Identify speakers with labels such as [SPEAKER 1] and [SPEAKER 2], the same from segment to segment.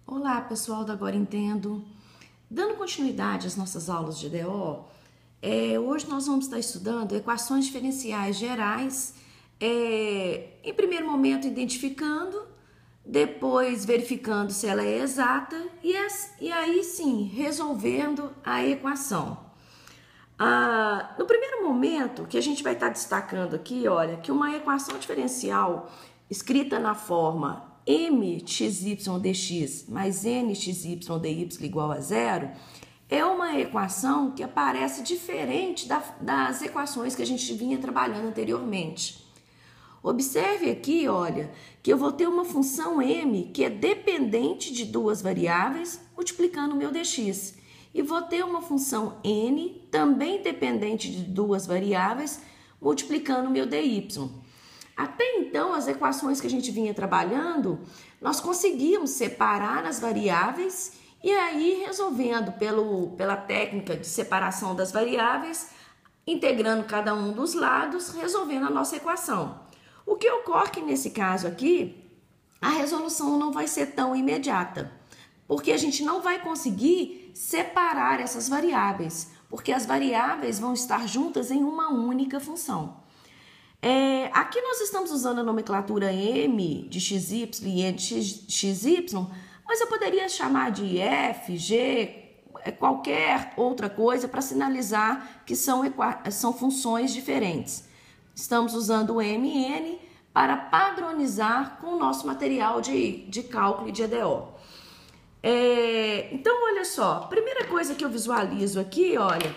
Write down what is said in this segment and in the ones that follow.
[SPEAKER 1] Olá, pessoal do Agora Entendo. Dando continuidade às nossas aulas de EDO, hoje nós vamos estar estudando equações diferenciais gerais, em primeiro momento identificando, depois verificando se ela é exata e aí sim resolvendo a equação. No primeiro momento, que a gente vai estar destacando aqui, olha, que uma equação diferencial escrita na forma mxy mais nxy dy igual a zero é uma equação que aparece diferente das equações que a gente vinha trabalhando anteriormente. Observe aqui, olha, que eu vou ter uma função m que é dependente de duas variáveis multiplicando o meu dx. E vou ter uma função n também dependente de duas variáveis multiplicando o meu dy. Até então, as equações que a gente vinha trabalhando, nós conseguíamos separar as variáveis e aí resolvendo pela técnica de separação das variáveis, integrando cada um dos lados, resolvendo a nossa equação. O que ocorre que nesse caso aqui, a resolução não vai ser tão imediata, porque a gente não vai conseguir separar essas variáveis, porque as variáveis vão estar juntas em uma única função. Aqui nós estamos usando a nomenclatura m de xy e n de xy, mas eu poderia chamar de f, g, qualquer outra coisa para sinalizar que são funções diferentes. Estamos usando o m e n para padronizar com o nosso material de cálculo e de EDO. Então, olha só, a primeira coisa que eu visualizo aqui, olha,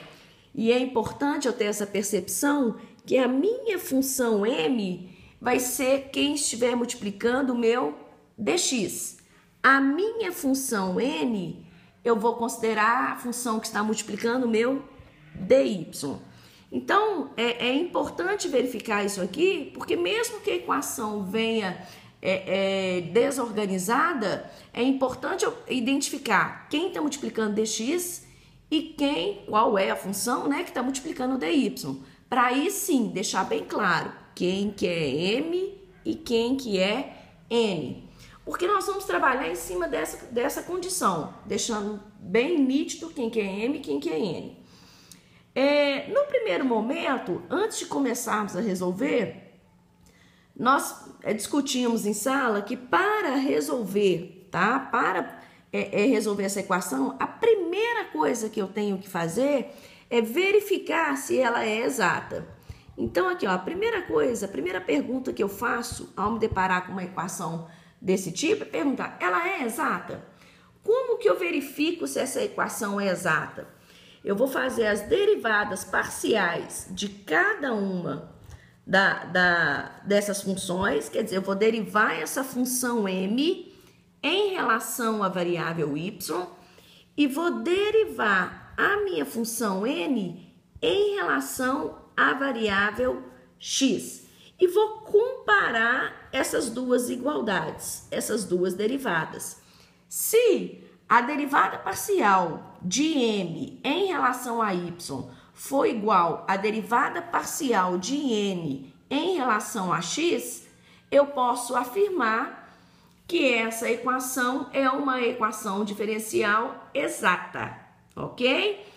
[SPEAKER 1] e é importante eu ter essa percepção que a minha função m vai ser quem estiver multiplicando o meu dx. A minha função n, eu vou considerar a função que está multiplicando o meu dy. Então, é importante verificar isso aqui, porque mesmo que a equação venha desorganizada, é importante eu identificar quem está multiplicando dx e qual é a função, né, que está multiplicando o dy. Para aí sim deixar bem claro quem que é m e quem que é n. Porque nós vamos trabalhar em cima dessa condição, deixando bem nítido quem que é m e quem que é n. No primeiro momento, antes de começarmos a resolver, nós discutimos em sala que para resolver, tá? Para resolver essa equação, a primeira coisa que eu tenho que fazer é verificar se ela é exata. Então, aqui, ó, a primeira pergunta que eu faço ao me deparar com uma equação desse tipo é perguntar, ela é exata? Como que eu verifico se essa equação é exata? Eu vou fazer as derivadas parciais de cada uma dessas funções, quer dizer, eu vou derivar essa função m em relação à variável y e vou derivar a minha função n em relação à variável x. E vou comparar essas duas igualdades, essas duas derivadas. Se a derivada parcial de m em relação a y for igual à derivada parcial de n em relação a x, eu posso afirmar que essa equação é uma equação diferencial exata, ok?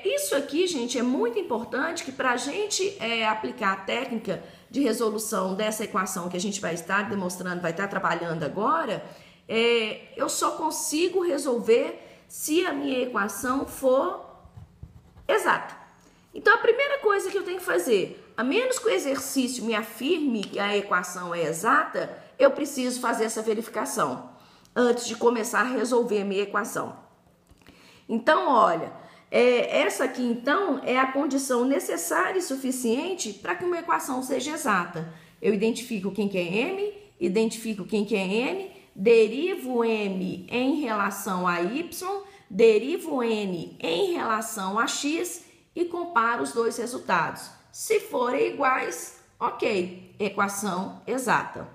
[SPEAKER 1] Isso aqui, gente, é muito importante que para a gente aplicar a técnica de resolução dessa equação que a gente vai estar demonstrando, vai estar trabalhando agora, eu só consigo resolver se a minha equação for exata. Então, a primeira coisa que eu tenho que fazer, a menos que o exercício me afirme que a equação é exata, eu preciso fazer essa verificação antes de começar a resolver a minha equação. Então, olha, essa aqui, então, é a condição necessária e suficiente para que uma equação seja exata. Eu identifico quem que é m, identifico quem que é n, derivo m em relação a y, derivo n em relação a x e comparo os dois resultados. Se forem iguais, ok, equação exata.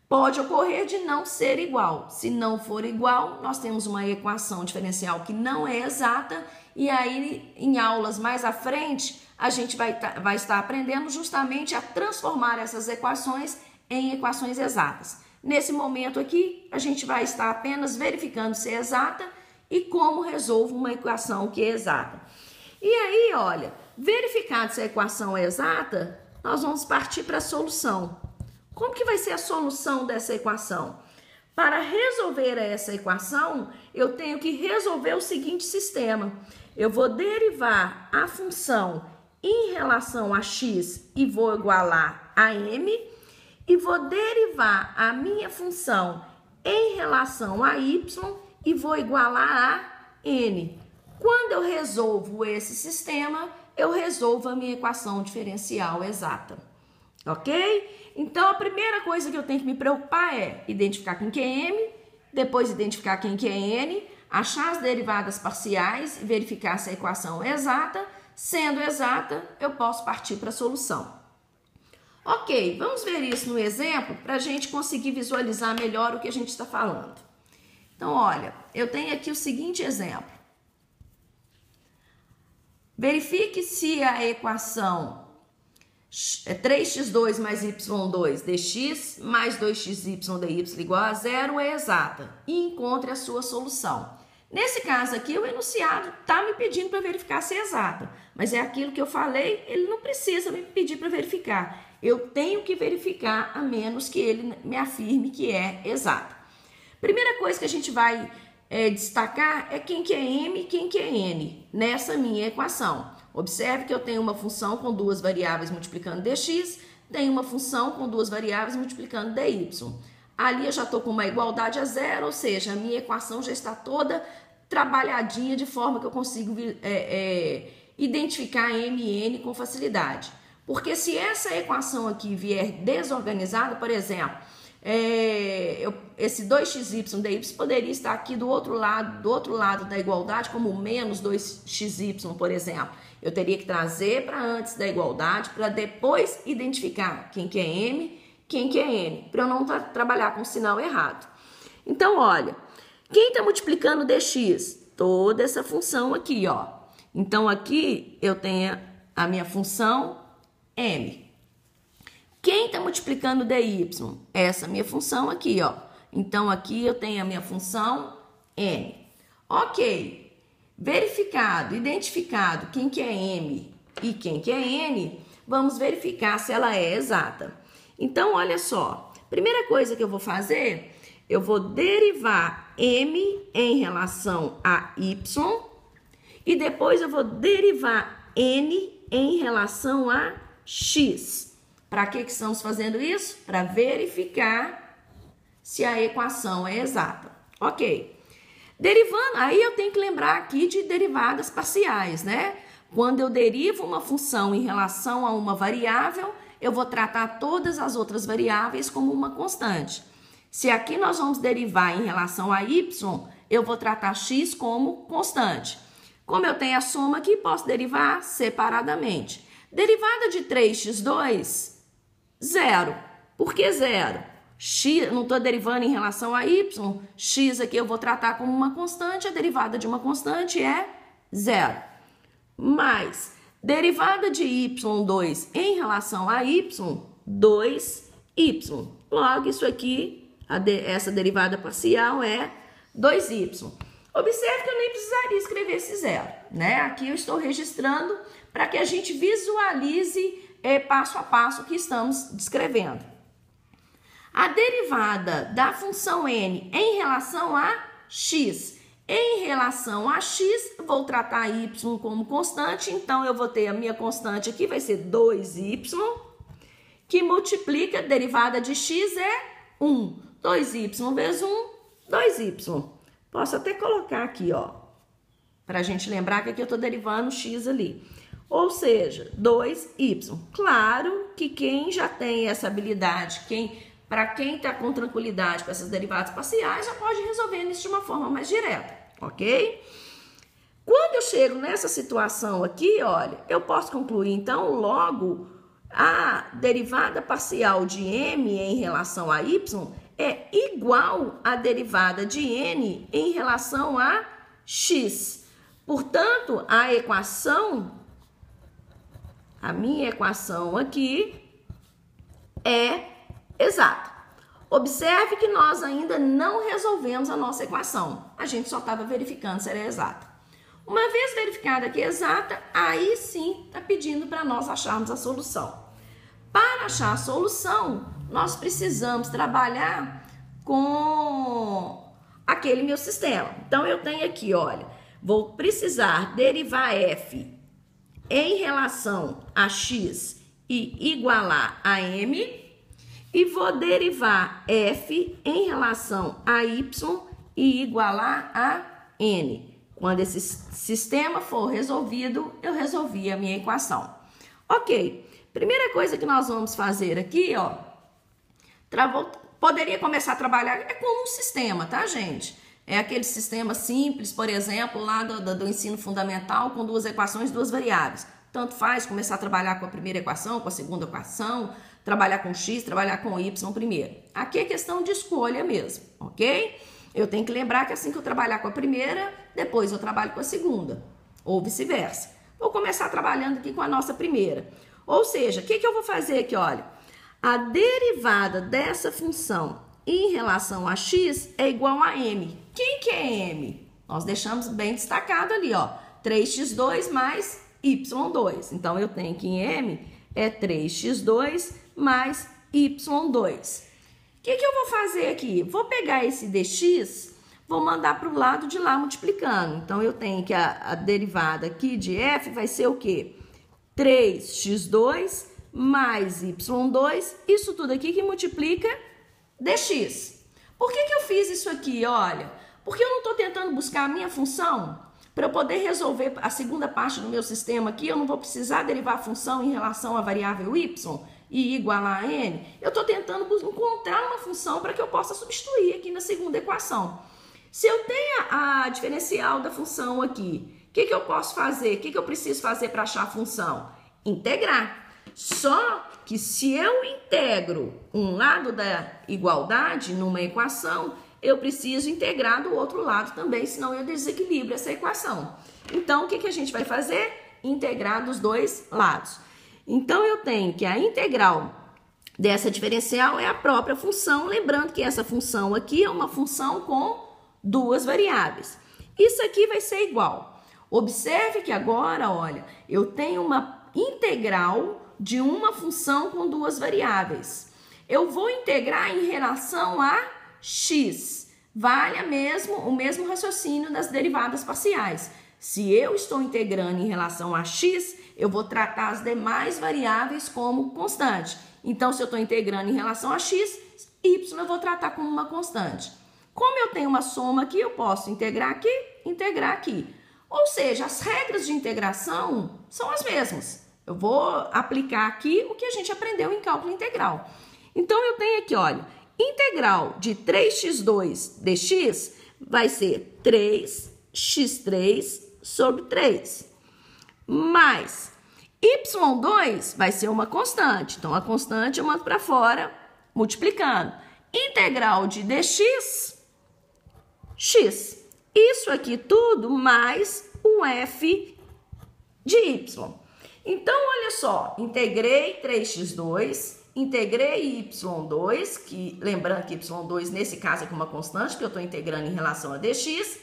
[SPEAKER 1] Pode ocorrer de não ser igual. Se não for igual, nós temos uma equação diferencial que não é exata e aí em aulas mais à frente a gente vai estar aprendendo justamente a transformar essas equações em equações exatas. Nesse momento aqui, a gente vai estar apenas verificando se é exata e como resolvo uma equação que é exata. E aí, olha, verificado se a equação é exata, nós vamos partir para a solução. Como que vai ser a solução dessa equação? Para resolver essa equação, eu tenho que resolver o seguinte sistema. Eu vou derivar a função em relação a x e vou igualar a m, e vou derivar a minha função em relação a y e vou igualar a n. Quando eu resolvo esse sistema, eu resolvo a minha equação diferencial exata. Ok? Então, a primeira coisa que eu tenho que me preocupar é identificar quem que é m, depois identificar quem que é n, achar as derivadas parciais e verificar se a equação é exata. Sendo exata, eu posso partir para a solução. Ok, vamos ver isso no exemplo para a gente conseguir visualizar melhor o que a gente está falando. Então, olha, eu tenho aqui o seguinte exemplo. Verifique se a equação 3x2 mais y2 dx mais 2xy dy igual a zero é exata e encontre a sua solução. Nesse caso aqui, o enunciado está me pedindo para verificar se é exata, mas é aquilo que eu falei, ele não precisa me pedir para verificar. Eu tenho que verificar, a menos que ele me afirme que é exata. Primeira coisa que a gente vai destacar é quem que é m e quem que é n nessa minha equação. Observe que eu tenho uma função com duas variáveis multiplicando dx, tenho uma função com duas variáveis multiplicando dy. Ali eu já estou com uma igualdade a zero, ou seja, a minha equação já está toda trabalhadinha de forma que eu consigo identificar m e n com facilidade. Porque se essa equação aqui vier desorganizada, por exemplo, esse 2xy dy poderia estar aqui do outro lado da igualdade, como menos 2xy, por exemplo. Eu teria que trazer para antes da igualdade, para depois identificar quem que é m, quem que é n, para eu não trabalhar com o sinal errado. Então, olha, quem está multiplicando dx? Toda essa função aqui, ó. Então, aqui eu tenho a minha função m. Quem está multiplicando dy? Essa minha função aqui, ó. Então, aqui eu tenho a minha função n. Ok. Verificado, identificado quem que é m e quem que é n, vamos verificar se ela é exata. Então, olha só. Primeira coisa que eu vou fazer, eu vou derivar m em relação a y e depois eu vou derivar n em relação a x. Para que estamos fazendo isso? Para verificar se a equação é exata. Ok. Derivando, aí eu tenho que lembrar aqui de derivadas parciais, né? Quando eu derivo uma função em relação a uma variável, eu vou tratar todas as outras variáveis como uma constante. Se aqui nós vamos derivar em relação a y, eu vou tratar x como constante. Como eu tenho a soma aqui, posso derivar separadamente. Derivada de 3x2, zero. Por que zero? X, não estou derivando em relação a y, x aqui eu vou tratar como uma constante, a derivada de uma constante é zero. Mais, derivada de y2 em relação a y, 2y. Logo, isso aqui, essa derivada parcial é 2y. Observe que eu nem precisaria escrever esse zero, né? Aqui eu estou registrando para que a gente visualize passo a passo o que estamos descrevendo. A derivada da função n em relação a x. Em relação a x, vou tratar y como constante, então eu vou ter a minha constante aqui, vai ser 2y, que multiplica, a derivada de x é 1. 2y vezes 1, 2y. Posso até colocar aqui, ó, para a gente lembrar que aqui eu estou derivando x ali. Ou seja, 2y. Claro que quem já tem essa habilidade, para quem está com tranquilidade com essas derivadas parciais, já pode resolver isso de uma forma mais direta, ok? Quando eu chego nessa situação aqui, olha, eu posso concluir, então, logo, a derivada parcial de m em relação a y é igual à derivada de n em relação a x. Portanto, a minha equação aqui é exata. Observe que nós ainda não resolvemos a nossa equação. A gente só estava verificando se era exata. Uma vez verificada que é exata, aí sim está pedindo para nós acharmos a solução. Para achar a solução, nós precisamos trabalhar com aquele meu sistema. Então, eu tenho aqui, olha, vou precisar derivar f em relação a x e igualar a m, e vou derivar f em relação a y e igualar a n. Quando esse sistema for resolvido, eu resolvi a minha equação. Ok, primeira coisa que nós vamos fazer aqui, ó, poderia começar a trabalhar com um sistema, tá, gente? É aquele sistema simples, por exemplo, lá do ensino fundamental, com duas equações, duas variáveis. Tanto faz começar a trabalhar com a primeira equação, com a segunda equação, trabalhar com x, trabalhar com y primeiro. Aqui é questão de escolha mesmo, ok? Eu tenho que lembrar que assim que eu trabalhar com a primeira, depois eu trabalho com a segunda, ou vice-versa. Vou começar trabalhando aqui com a nossa primeira. Ou seja, o que eu vou fazer aqui, olha? A derivada dessa função em relação a x é igual a m. Quem que é m? Nós deixamos bem destacado ali, ó, 3x2 mais y2. Então, eu tenho que m é 3x2 mais y2. O que eu vou fazer aqui? Vou pegar esse dx, vou mandar para o lado de lá multiplicando. Então, eu tenho que a derivada aqui de f vai ser o quê? 3x2 mais y2, isso tudo aqui que multiplica dx. Por que eu fiz isso aqui? Olha, porque eu não estou tentando buscar a minha função. Para eu poder resolver a segunda parte do meu sistema aqui, eu não vou precisar derivar a função em relação à variável y e igualar a n. Eu estou tentando encontrar uma função para que eu possa substituir aqui na segunda equação. Se eu tenho a diferencial da função aqui, o que eu posso fazer? O que eu preciso fazer para achar a função? Integrar. Só que se eu integro um lado da igualdade numa equação, eu preciso integrar do outro lado também, senão eu desequilibro essa equação. Então, o que a gente vai fazer? Integrar dos dois lados. Então, eu tenho que a integral dessa diferencial é a própria função, lembrando que essa função aqui é uma função com duas variáveis. Isso aqui vai ser igual. Observe que agora, olha, eu tenho uma integral de uma função com duas variáveis. Eu vou integrar em relação a x. Vale o mesmo raciocínio das derivadas parciais. Se eu estou integrando em relação a x, eu vou tratar as demais variáveis como constante. Então, se eu estou integrando em relação a x, y eu vou tratar como uma constante. Como eu tenho uma soma aqui, eu posso integrar aqui. Ou seja, as regras de integração são as mesmas. Eu vou aplicar aqui o que a gente aprendeu em cálculo integral. Então, eu tenho aqui, olha, integral de 3x2 dx vai ser 3x3 sobre 3. Mais y2 vai ser uma constante. Então, a constante eu mando para fora, multiplicando. Integral de dx, x. Isso aqui tudo mais o f de y. Então, olha só, integrei 3x2, integrei y2, que lembrando que y2 nesse caso é com uma constante, que eu estou integrando em relação a dx.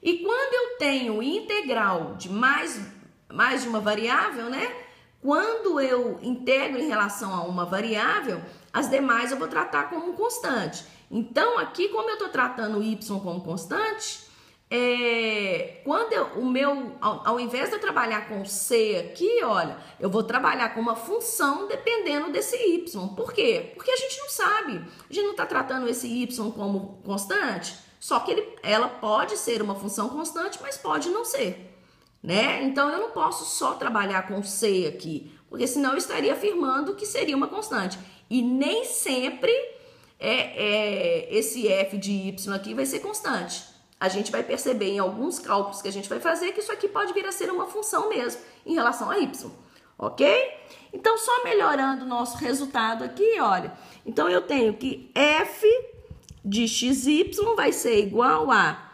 [SPEAKER 1] E quando eu tenho integral de mais de uma variável, né? Quando eu integro em relação a uma variável, as demais eu vou tratar como constante. Então, aqui, como eu estou tratando o y como constante, ao invés de eu trabalhar com c aqui, olha, eu vou trabalhar com uma função dependendo desse y. Por quê? Porque a gente não sabe. A gente não está tratando esse y como constante, só que ela pode ser uma função constante, mas pode não ser, né? Então, eu não posso só trabalhar com c aqui, porque senão eu estaria afirmando que seria uma constante. E nem sempre esse f de y aqui vai ser constante. A gente vai perceber em alguns cálculos que a gente vai fazer que isso aqui pode vir a ser uma função mesmo em relação a y, ok? Então, só melhorando o nosso resultado aqui, olha. Então, eu tenho que f de xy vai ser igual a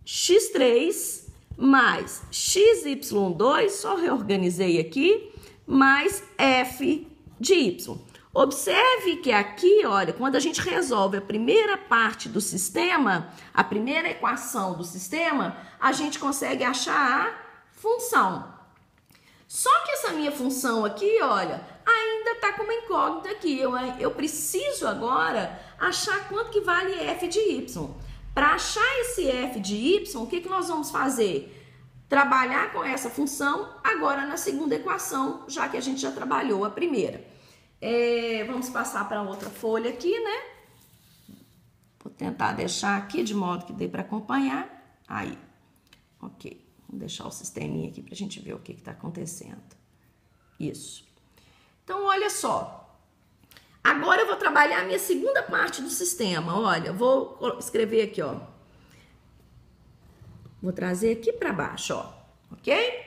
[SPEAKER 1] x3 mais xy2, só reorganizei aqui, mais f de y. Observe que aqui, olha, quando a gente resolve a primeira parte do sistema, a primeira equação do sistema, a gente consegue achar a função. Só que essa minha função aqui, olha, ainda está com uma incógnita aqui. Eu preciso agora achar quanto que vale f de y. Para achar esse f de y, o que nós vamos fazer? Trabalhar com essa função agora na segunda equação, já que a gente já trabalhou a primeira. Vamos passar para outra folha aqui, né? Vou tentar deixar aqui de modo que dê para acompanhar. Aí, ok. Vou deixar o sisteminha aqui para a gente ver o que está acontecendo. Isso. Então, olha só. Agora eu vou trabalhar a minha segunda parte do sistema. Olha, vou escrever aqui, ó. Vou trazer aqui para baixo, ó. Ok?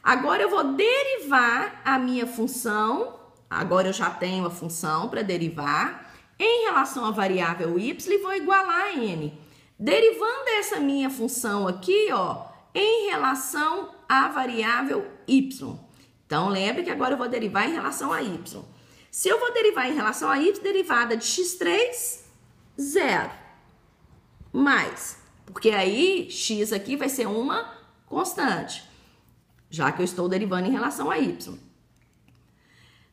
[SPEAKER 1] Agora eu vou derivar a minha função. Agora eu já tenho a função para derivar em relação à variável y e vou igualar a n. Derivando essa minha função aqui, ó, em relação à variável y. Então, lembre que agora eu vou derivar em relação a y. Se eu vou derivar em relação a y, derivada de x3, 0. Mais, porque aí x aqui vai ser uma constante, já que eu estou derivando em relação a y.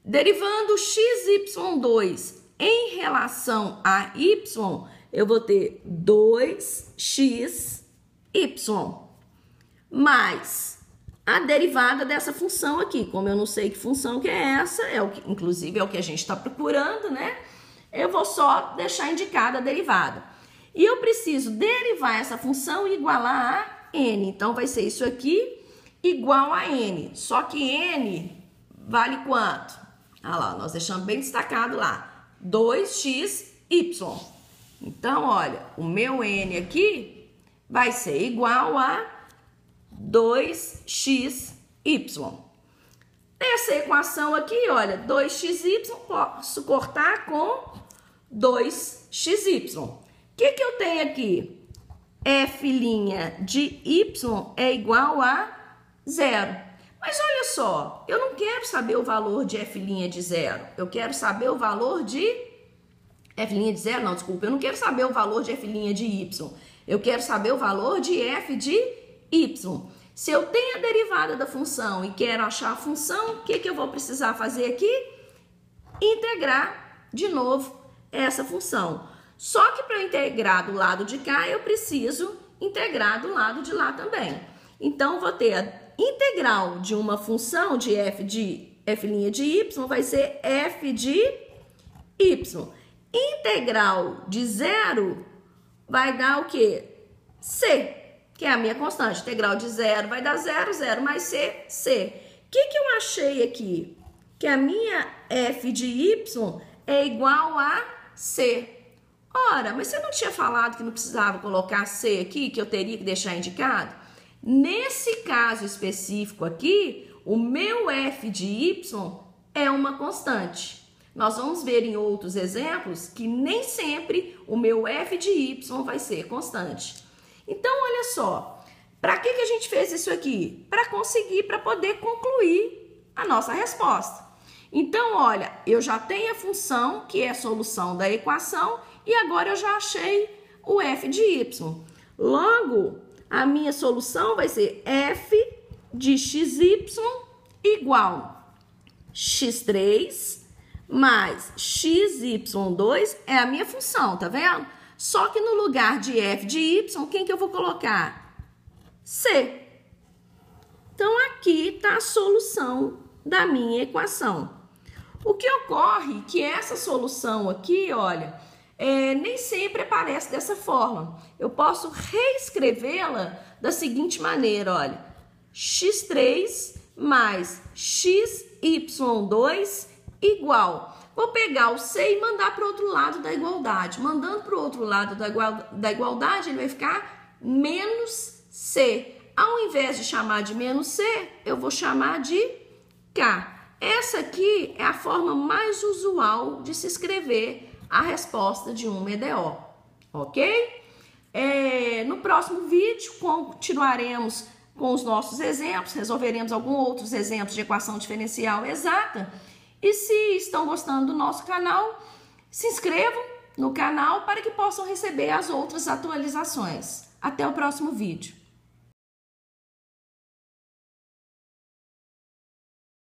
[SPEAKER 1] Derivando xy2 em relação a y, eu vou ter 2xy mais a derivada dessa função aqui. Como eu não sei que função que é essa, inclusive é o que a gente está procurando, né? Eu vou só deixar indicada a derivada. E eu preciso derivar essa função e igualar a n. Então, vai ser isso aqui igual a n. Só que n vale quanto? Ah lá, nós deixamos bem destacado lá. 2xy. Então, olha, o meu n aqui vai ser igual a 2xy. Essa equação aqui, olha, 2xy, posso cortar com 2xy. O que eu tenho aqui? F' de y é igual a 0. Mas olha só, eu não quero saber o valor de f' de 0. Eu quero saber o valor de... f' de 0, não, desculpa. Eu não quero saber o valor de f' de y. Eu quero saber o valor de f de y. Se eu tenho a derivada da função e quero achar a função, o que eu vou precisar fazer aqui? Integrar de novo essa função. Só que para eu integrar do lado de cá, eu preciso integrar do lado de lá também. Então, vou ter a integral de uma função de f' de y vai ser f de y. Integral de 0 vai dar o quê? C, que é a minha constante. Integral de 0 vai dar 0, 0 mais c, c. O que eu achei aqui? Que a minha f de y é igual a c. Ora, mas você não tinha falado que não precisava colocar c aqui, que eu teria que deixar indicado? Nesse caso específico aqui, o meu f de y é uma constante. Nós vamos ver em outros exemplos que nem sempre o meu f de y vai ser constante. Então, olha só, para que a gente fez isso aqui? Para poder concluir a nossa resposta. Então, olha, eu já tenho a função, que é a solução da equação, e agora eu já achei o f de y. Logo, a minha solução vai ser f de xy igual x3 mais xy2 é a minha função, tá vendo? Só que no lugar de f de y, quem que eu vou colocar? C. Então, aqui está a solução da minha equação. O que ocorre é que essa solução aqui, olha, nem sempre aparece dessa forma. Eu posso reescrevê-la da seguinte maneira, olha. x3 mais xy2 igual. Vou pegar o c e mandar para o outro lado da igualdade. Mandando para o outro lado da igualdade, ele vai ficar menos c. Ao invés de chamar de menos c, eu vou chamar de k. Essa aqui é a forma mais usual de se escrever a resposta de um EDO, ok? No próximo vídeo, continuaremos com os nossos exemplos, resolveremos alguns outros exemplos de equação diferencial exata E se estão gostando do nosso canal, se inscrevam no canal para que possam receber as outras atualizações. Até o próximo vídeo.